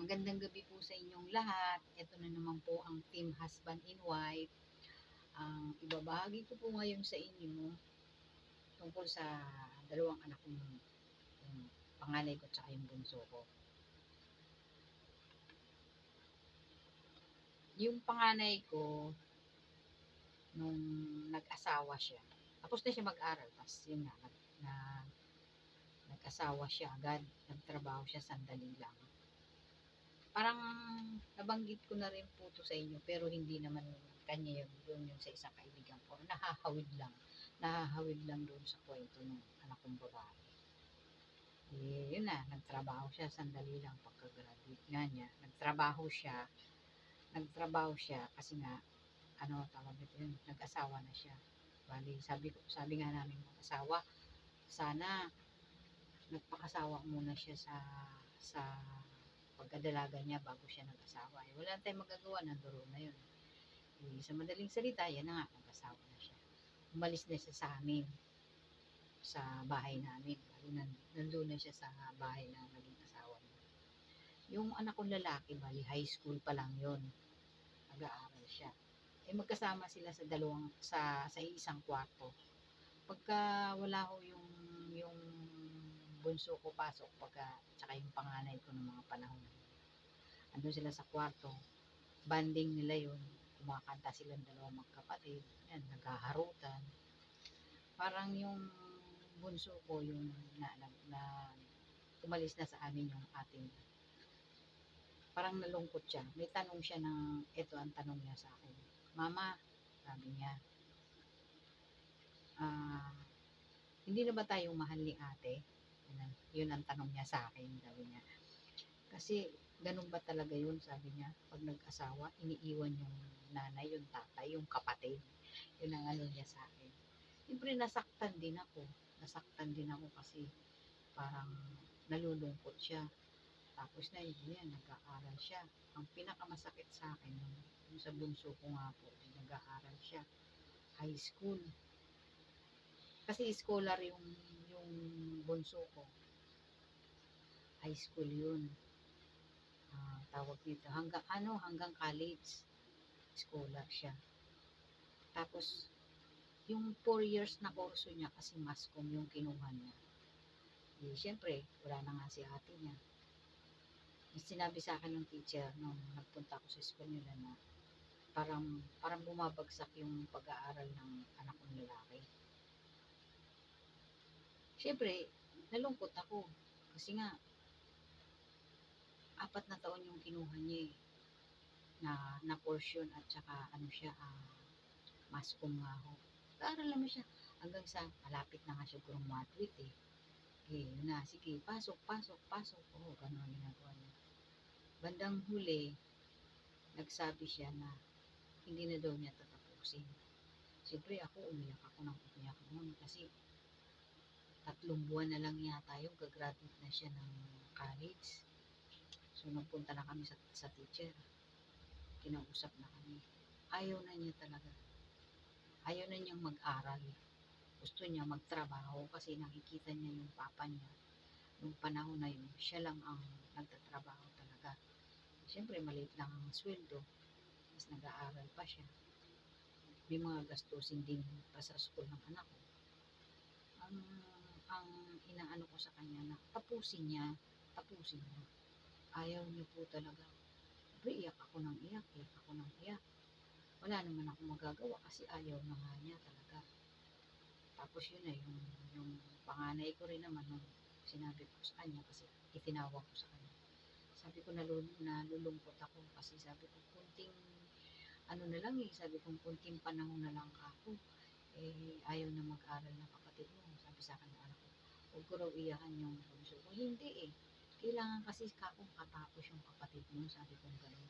Magandang gabi po sa inyong lahat. Ito na naman po ang Team Husband and Wife. Ang ibabahagi ko po ngayon sa inyo tungkol sa dalawang anak kong yung panganay ko at yung bunso ko. Yung panganay ko, nung nag-asawa siya, tapos na siya mag-aral, tapos yun nga, nag-asawa siya agad, nagtrabaho siya sandali lang. Parang nabanggit ko na rin po to sa inyo, pero hindi naman kanya yung sa isang kaibigan ko. Nahahawid lang doon sa kwento ng anak kong babae. Yun na, nagtrabaho siya sandali lang pagka-graduate nga niya. Nagtrabaho siya kasi nga, tawag ito yun, nag-asawa na siya. Bali, sabi nga namin mag-asawa, sana nagpakasawa muna siya sa pagkadalaga niya bago siya nag-asawa. Wala tayong magagawa, nanduro na yun. Sa madaling salita, yan na nga, nag-asawa na siya. Umalis na siya sa amin, sa bahay namin. Nandun na siya sa bahay na naging asawa niya. Yung anak kong lalaki, bali, high school pa lang yun. Nag-aaral siya. Magkasama sila sa isang kwarto. Pagka wala ho yung bunso ko pasok, tsaka yung panganay ko ng mga panahon. Andun sila sa kwarto, banding nila yun, kumakanta silang dalawang magkapatid, yan, naghaharutan. Parang yung bunso ko, yung na umalis na sa amin yung ating, parang nalungkot siya. May tanong siya ito ang tanong niya sa akin. Mama, sabi niya, hindi na ba tayong mahal ni ate? Yun ang tanong niya sa akin, sabi niya. Kasi ganun ba talaga yun, sabi niya, pag nag-asawa, iniiwan yung nanay, yung tatay, yung kapatid. Yun ang ano niya sa akin. Siyempre nasaktan din ako kasi parang nalulungkot siya. Tapos na yun, nag-aaral siya. Ang pinakamasakit sa akin, yung sa bunso ko nga po, nag-aaral siya. High school. Kasi scholar yung bunso ko. High school yun. Tawag dito, hanggang college. Scholar siya. Tapos, yung 4 years na kurso niya kasi mascom yung kinuha niya. Siyempre, wala na nga si ate niya. Sinabi sa akin ng teacher nung nagpunta ako sa school nila na parang bumabagsak yung pag-aaral ng anak kong lalaki. Siyempre, nalungkot ako kasi nga 4 na taon yung kinuha niya na portion at saka mascom nga ho. Nag-aaral naman siya hanggang sa malapit na nga siya graduate yun na, sige, pasok. Ganun ang ginagawa niya. Bandang huli, nagsabi siya na hindi na daw niya tatapusin. Siyempre ako, umiyak noon kasi 3 buwan na lang yata yung gagraduate na siya ng college. So, nagpunta na kami sa teacher. Kinausap na kami. Ayaw na niya talaga. Ayaw na niyang mag-aral. Gusto niya magtrabaho kasi nakikita niya yung papa niya. Nung panahon na yun, siya lang ang nagtatrabaho talaga. Siyempre, maliit lang ang sweldo. Mas nag-aaral pa siya. May mga gastusin din pa sa school ng anak ko. Ang inaano ko sa kanya na tapusin niya. Ayaw niya po talaga. Siyempre, iyak ako ng iyak. Wala naman ako magagawa kasi ayaw na nga niya talaga. Tapos yun na, yung panganay ko rin naman, nung sinabi ko sa kanya, kasi itinawag ko sa kanya. Sabi ko, nalulungkot ako kasi sabi ko, sabi ko, kunting panahon na lang ako. Ayaw na mag-aral ng kapatid mo. Sabi sa akin ng anak ko, huwag ko raw iyakan yung bunso ko. Hindi kailangan kasi kakong katapos yung kapatid mo, sabi ko gano'n.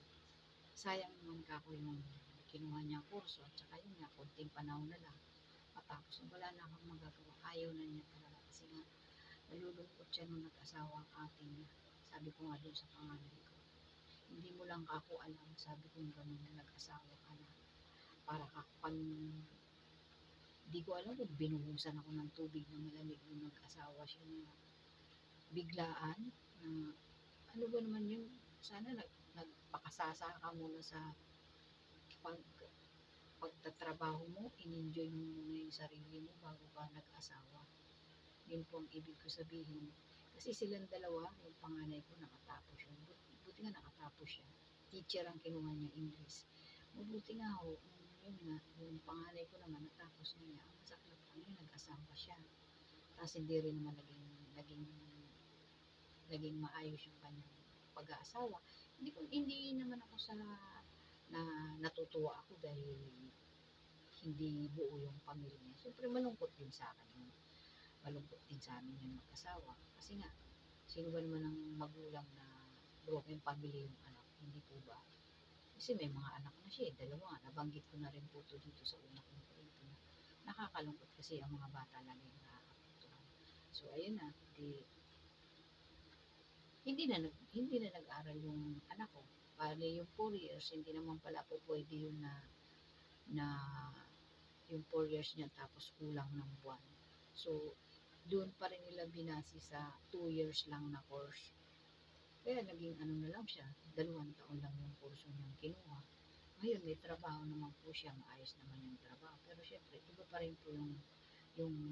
Sayang naman kako yung kinuha niyang kurso at saka yun nga, kunting panahon na lang matapos. Wala na akong magagawa. Ayaw na niya talaga kasi nga nalulungkot siya nung nag-asawa ang ate niya. Sabi ko nga doon sa panganay ko, hindi mo lang kako alam, sabi ko gano'n na nag-asawa ka na. Para kako hindi ko alam kung binuhusan ako ng tubig na malamig nung nag-asawa siya na biglaan. Ano ba naman yun? sana nagpakasasa ka muna sa pag, pagtatrabaho mo, in-enjoy mo muna yung sarili mo bago ka nag-asawa. Yun po ang ibig ko sabihin. Kasi silang dalawa, yung panganay ko nakatapos yun. Buti nga nakatapos siya. Teacher ang kinuha niya English. Mabuti nga ho, yun nga, yung panganay ko naman natapos niya. Ang masaklap lang yun, nag-asawa siya. Tapos hindi rin naman naging maayos yung kanyang pag-aasawa. Hindi naman ako na natutuwa ako dahil hindi buo yung pamilya niya. Siyempre malungkot din sa akin yun. Malungkot din sa amin yung mag-asawa. Kasi nga, sino ba naman ang magulang na broken family yung anak? Hindi po ba? Kasi may mga anak na siya, dalawa. Nabanggit ko na rin po ito dito sa una kong kwento. Nakakalungkot kasi ang mga bata lagi nakakapagtuhan. So, ayun na. Hindi na nag-aral yung anak ko. Bale, yung 4 years, hindi naman pala po pwede yun na yung 4 years niya tapos kulang ng buwan. So, doon pa rin nila binasi sa 2 years lang na course. Kaya naging ano na lang siya, 2 taon lang yung kurso niyang kinuha. Ngayon, may trabaho naman po siya, maayos naman yung trabaho. Pero syempre, iba pa rin po yung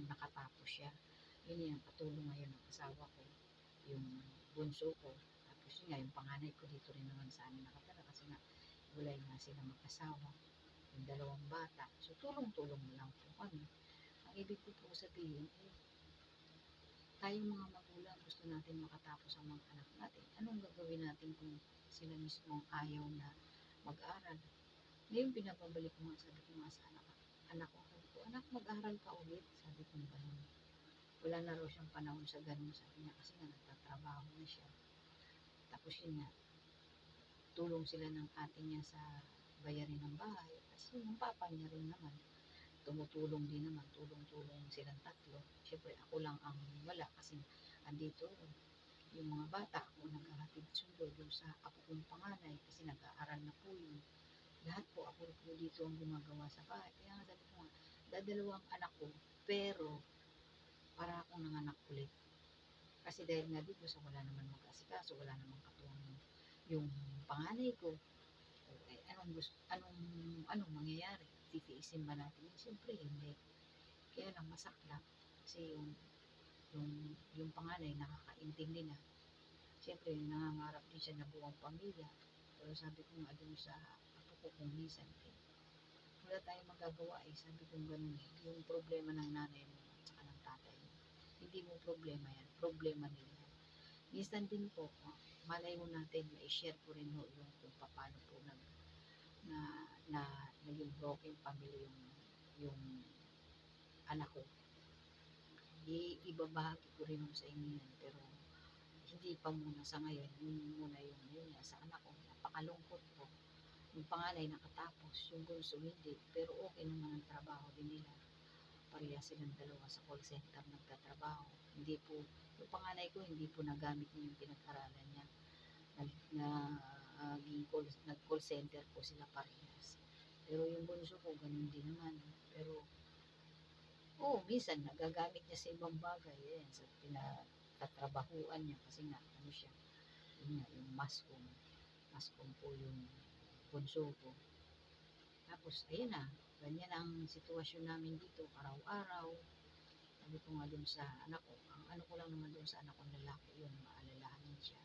nakatapos siya. Yun yung katulong ngayon ng asawa ko, yung bunso ko. Tapos yun nga, yung panganay ko dito rin naman sa amin nakatala kasi nga, wala nga sila mag-asawa. Yung 2 bata. So, tulong-tulong na lang po kami. Ang ibig ko po sabihin, tayong mga magulang, gusto natin makatapos ang mga anak natin. Anong gagawin natin kung sila mismo ayaw na mag-aral? Ngayon, pinapabalik ko nga, sabi ko nga sa anak ko, anak, mag-aral ka ulit. Sabi ko gano'n. Wala na raw siyang panahon sa gano'n, sabi niya, kasi nga nagtatrabaho na siya. Tapos yun nga, tulong sila ng ate niya sa bayarin ng bahay. Kasi yung papa niya rin naman, tumutulong din naman, tulong-tulong silang tatlo. Siyempre, ako lang ang wala kasi andito yung mga bata, ako naghahatid sundo doon sa ako kong panganay kasi nag-aaral na po yun. Lahat po, ako po dito ang gumagawa sa bahay. Kaya nga sabi ko nga, dadalawang anak ko, pero para akong nanganak ulit. Kasi dahil nga dito sa wala naman mag-asikaso, wala naman katuwang yung panganay ko, anong mangyayari? Titiisin ba natin? Siyempre, hindi. Kaya lang masaklap. Kasi yung, yung panganay nakakaintindi na. Siyempre, nangangarap din siya na buwang pamilya. Pero sabi ko nga dun sa apo ko kung minsan, wala tayong magagawa sabi ko ganun yung problema ng nanay mo at saka ng tatay mo. Hindi mo problema yan, problema nila. Minsan din po, malay mo natin, ma-share ko rin yung kung paano po na naging broken family yung anak ko. Ibabahagi ko rin sa inyo yan, pero hindi pa muna sa ngayon, yun muna yun sa anak ko, napakalungkot po. Yung panganay nakatapos, yung bunso hindi, pero okay naman ang trabaho din nila. Pareha silang dalawa sa call center nagtatrabaho. Hindi po, yung panganay ko hindi po nagamit niya yung pinag-aralan niya. Nag-call center po sila parehas. Pero yung bunso ko, ganun din naman. Pero minsan nagagamit niya sa ibang bagay. Sa pinatatrabahuan niya kasi nga, ano siya, yung mascom po yung bunso ko. Tapos, ayun na, ganyan ang sitwasyon namin dito, araw-araw. Sabi ko nga dun sa anak ko, ang ano ko lang naman dun sa anak ko lalaki yun, maalalahanin siya.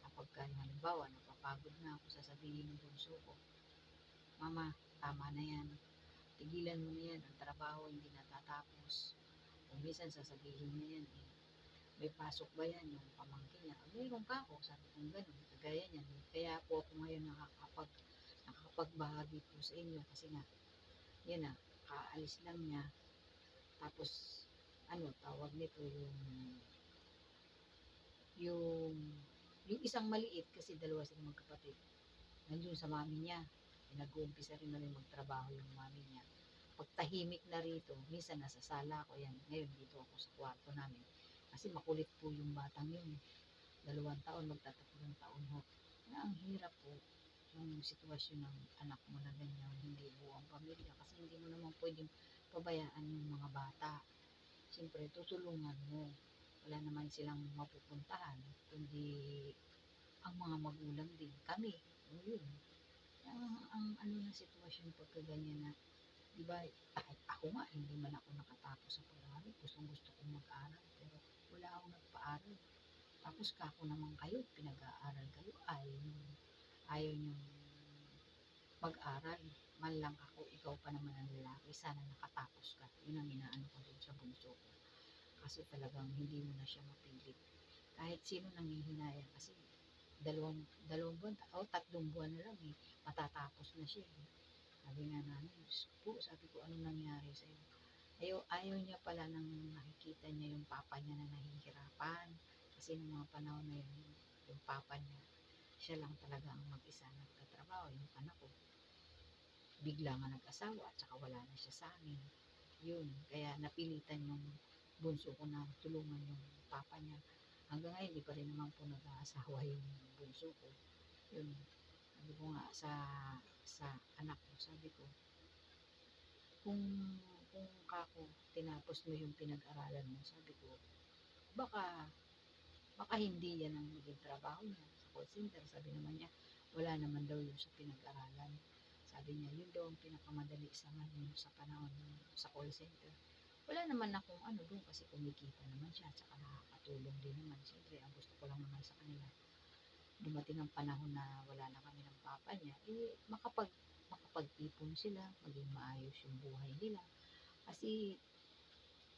Kapag halimbawa, napapagod na ako, sasabihin ng bunso ko, Mama, tama na yan. Tigilan mo na yan, ang trabaho hindi natatapos. Kung minsan sasabihin niya yan, may pasok ba yan, yung pamangkin niya? Mayroon ka ako, sabi kong gano'n, kagaya niyan. Kaya po ako ngayon nakapagbahagi po sa inyo kasi nga, yan na, kaalis lang niya. Tapos, tawag nito yung isang maliit kasi dalawa sila magkapatid. Nandun sa mami niya, nag-uumpisa rin namin magtrabaho yung mami niya. Pag tahimik na rito, minsan nasa sala ako yan. Ngayon dito ako sa kwarto namin. Kasi makulit po yung batang yun. 2 taon, magtatatlong taon ho. Kaya ang hirap po yung sitwasyon ng anak mo na ganyan, hindi buwang pamilya. Kasi hindi mo naman pwedeng pabayaan yung mga bata. Siyempre, tutulungan mo. Wala naman silang mapupuntahan, kundi ang mga magulang din, kami, o yun. Ang ano na sitwasyon pagka ganyan na, di ba, kahit ako nga, hindi man ako nakatapos sa pag-aaral, gustong gusto kong mag-aral, pero wala akong nagpa-aral. Tapos kako naman kayo, pinag-aaral kayo, ayaw nyo mag-aral. Man lang ako, ikaw pa naman ang lalaki, sana nakatapos ka. Yun ang inaano ko dun sa bunso ko. Kaso talagang hindi mo na siya mapilit. Kahit sino nanghihinayang kasi dalawang buwan o 3 buwan na lang eh, matatapos na siya eh. Sabi nga namin, "Diyos ko," sabi ko, "ano nangyari sa'yo?" Ayaw niya pala nang nakikita niya yung papa niya na nahihirapan. Kasi nung mga panahon na yun, yung papa niya, siya lang talaga ang mag-isa nagtatrabaho. Yung anak ko, bigla nga nag-asawa at saka wala na siya sa amin. Yun, kaya napilitan yung bunso ko na tulungan yung papa niya. Hanggang ngayon, di pa rin naman po nag-aasawa yung bunso ko. Yun, sabi ko nga sa anak ko, sabi ko, kung kako tinapos mo yung pinag-aralan mo, sabi ko, baka hindi yan ang maging trabaho niya sa call center. Sabi naman niya, wala naman daw yun sa pinag-aralan. Sabi niya, yun daw ang pinakamadali sa ngayon sa panahon sa call center. Wala naman akong ano doon kasi kumikita naman siya at saka nakakatulong din naman. Siyempre, ang gusto ko lang naman sa kanila, dumating ang panahon na wala na kami ng papa niya, eh makapag-ipon sila, maging maayos yung buhay nila. Kasi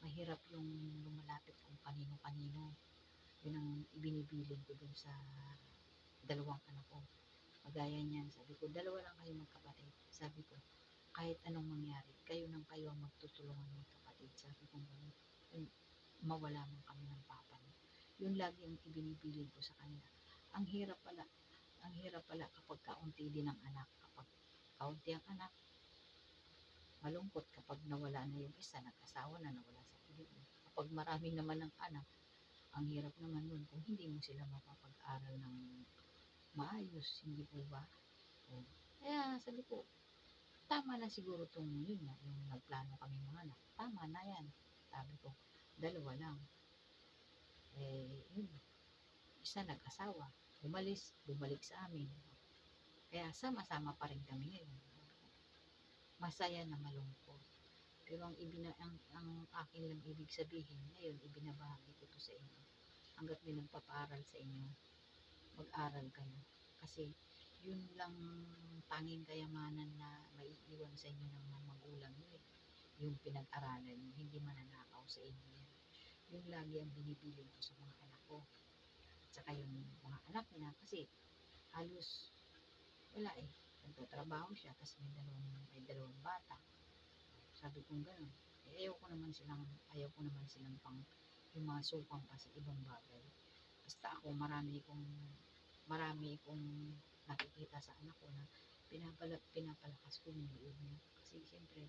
mahirap yung lumalapit kung kanino-kanino. Yun ang ibinibilin ko dun sa dalawang anak ko. Kagaya niyan, sabi ko, dalawa lang kayo magkapatid. Sabi ko, kahit anong mangyari, kayo nang kayo ang magtutulungan magkapatid. Sabi ko, mawala man kami ng papa niya. Yun lagi ang ibinibilin ko sa kanila. Ang hirap pala kapag kaunti din ang anak. Kapag kaunti ang anak, malungkot kapag nawala na yung isa, nag-asawa na, nawala sa Pilipinas. Kapag marami naman ang anak, ang hirap naman nun kung hindi mo sila mapapag-aral ng maayos, hindi po ba? O, kaya sabi ko, tama na siguro itong yun na, yung nagplano kami mga anak. Tama na yan. Sabi ko, dalawa lang. Yun, isa nag-asawa, bumalik sa amin. Kaya sama-sama pa rin kami ngayon. Masaya na malungkot. Pero ang akin lang ibig sabihin, ngayon ibinabahagi ko to sa inyo. Hanggat may nagpapaaral sa inyo, mag-aral kayo. Kasi yun lang tanging kayamanan na maiiwan sa inyo ng mga magulang nyo eh. Yung pinag-aralan nyo, hindi mananakaw sa inyo yan. Yung lagi ang binibilin ko sa mga anak ko. At saka yung mga anak niya, kasi halos wala eh. Nagtatrabaho siya, tapos may dalawang bata. Sabi kong gano'n. Ayaw ko naman silang pang yung mga supang pa sa ibang bagay. Basta ako, marami kong nakikita sa anak ko na pinapalakas ko yung loob niya. Kasi siyempre,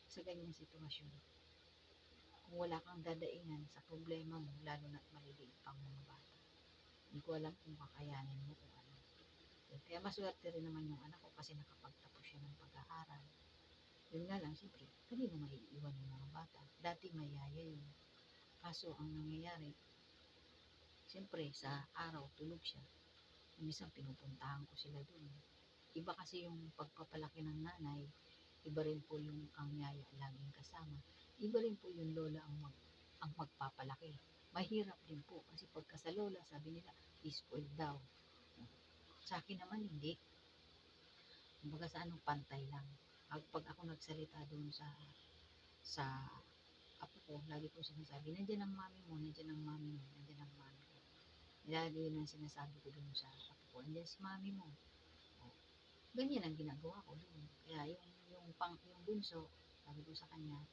sa ganyang sitwasyon, kung wala kang dadaingan sa problema mo, lalo na't maliliit pang mga bata, hindi ko alam kung kakayanin mo kung ano. Kaya maswerte rin naman yung anak ko kasi nakapagtapos siya ng pag-aaral. Yun nga lang, siyempre, kanino maiiwan yung mga bata? Dati mayaya yun. Kaso, ang nangyayari, siyempre, sa araw, tulog siya. Minsan, pinupuntahan ko sila dun. Iba kasi yung pagpapalaki ng nanay, iba rin po yung ang yaya laging kasama. Iba rin po yung lola ang magpapalaki. Mahirap din po kasi pagka sa lola, sabi nila, spoiled daw. Sa akin naman, hindi. Kumbaga sa anong pantay lang. Pag ako nagsalita doon sa apo ko, lagi ko sinasabi, nandiyan ang mami mo, nandiyan ang mami mo, nandiyan ang mami ko. Lagi yun ang sinasabi ko doon sa apo ko, nandiyan si mami mo. O, ganyan ang ginagawa ko doon. Kaya yung bunso, sabi ko sa kanya,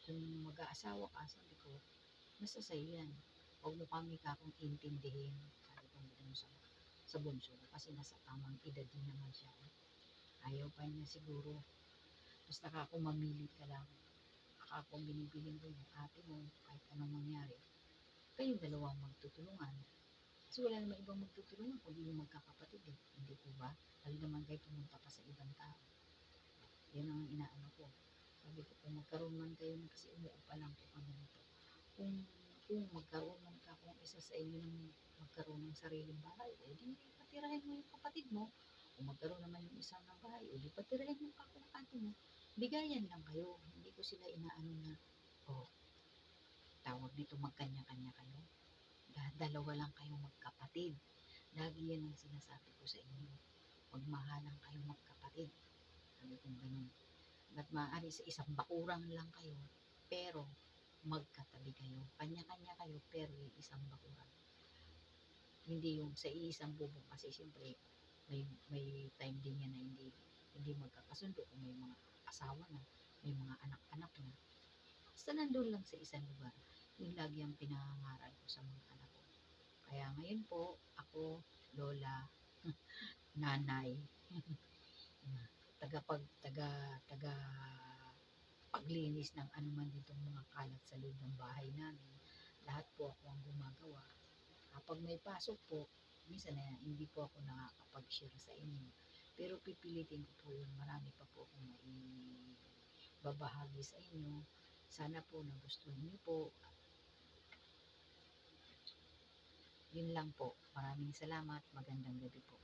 kung mag-aasawa ka, sabi ko, basta sa'yo yan. Huwag mo kami kakong intindihin, sabi ko doon sa bunso ko, kasi nasa tamang edad din naman siya. Ayaw pa niya siguro. Basta ako mamili ka lang. Ako binibilin ko yung ate mo, kahit anong mangyari. Kayong dalawang magtutulungan. Kasi wala namang ibang magtutulungan kundi yung magkakapatid eh. Hindi po ba? Lalo naman kayo pumunta pa sa ibang tao. Yan ang inaano ko. Sabi ko, kung magkaroon man kayo, kasi umuupa lang po kami nito. Kung magkaroon man ka kung isa sa inyo ng magkaroon ng sariling bahay, eh di patirahin mo yung kapatid mo. Kung magkaroon naman yung isa ng bahay, o di patirahin mo yung kakapante mo. Bigayan lang kayo. Hindi ko sila inaano na, oh, tawag dito magkanya-kanya kayo. Dalawa lang kayong magkapatid. Lagi yan ang sinasabi ko sa inyo. Magmahalan kayong magkapatid. Sabi kong ganun. At maaari sa isang bakurang lang kayo, pero magkatabi kayo. Kanya-kanya kayo, pero isang bakurang. Hindi yung sa iisang bubong kasi siyempre may time din yan na hindi magkakasundo kung may mga asawa na, may mga anak-anak na. Basta nandun lang sa isang lugar. Yung lagi ang pinangangaral ko sa mga anak ko. Kaya ngayon po, ako, lola, nanay, taga paglinis ng anuman ditong mga kalat sa loob ng bahay namin. Lahat po ako ang gumagawa. Kapag may pasok po, minsan na hindi po ako nakakapag-share sa inyo. Pero pipilitin ko po yun. Marami pa po akong babahagi sa inyo. Sana po nagustuhan niyo po. Yun lang po. Maraming salamat. Magandang gabi po.